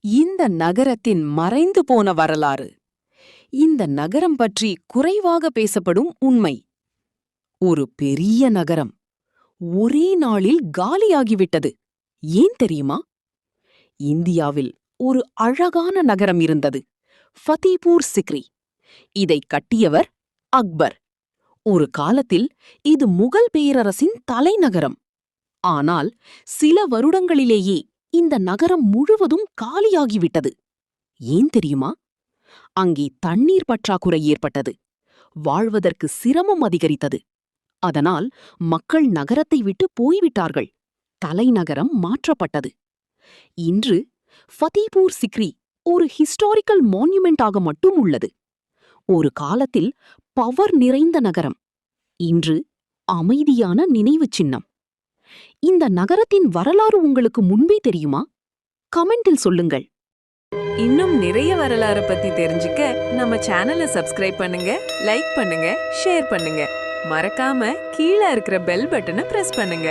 இந்த நகரத்தின் மறைந்து போன வரலாறு. இந்த நகரம் பற்றி குறைவாக பேசப்படும் உண்மை. ஒரு பெரிய நகரம் ஒரே நாளில் காலியாகிவிட்டது. ஏன் தெரியுமா? இந்தியாவில் ஒரு அழகான நகரம் இருந்தது, ஃபதேபூர் சிக்ரி. இதை கட்டியவர் அக்பர். ஒரு காலத்தில் இது முகல் பேரரசின் தலைநகரம். ஆனால் சில வருடங்களிலேயே இந்த நகரம் முழுவதும் காலியாகிவிட்டது. ஏன் தெரியுமா? அங்கே தண்ணீர் பற்றாக்குறை ஏற்பட்டது. வாழ்வதற்கு சிரமம் அதிகரித்தது. அதனால் மக்கள் நகரத்தை விட்டு போய்விட்டார்கள். தலைநகரம் மாற்றப்பட்டது. இன்று ஃபதேபூர் சிக்ரி ஒரு ஹிஸ்டாரிக்கல் மான்யூமெண்டாக மட்டும் உள்ளது. ஒரு காலத்தில் பவர் நிறைந்த நகரம், இன்று அமைதியான நினைவுச் சின்னம். இந்த நகரத்தின் வரலாறு உங்களுக்கு முன்பே தெரியுமா? கமெண்டில் சொல்லுங்கள். இன்னும் நிறைய வரலாறு பத்தி தெரிஞ்சுக்க நம்ம சேனலை சப்ஸ்கிரைப் பண்ணுங்க, லைக் பண்ணுங்க, ஷேர் பண்ணுங்க. மறக்காம கீழே இருக்கிற பெல் பட்டனை பிரஸ் பண்ணுங்க.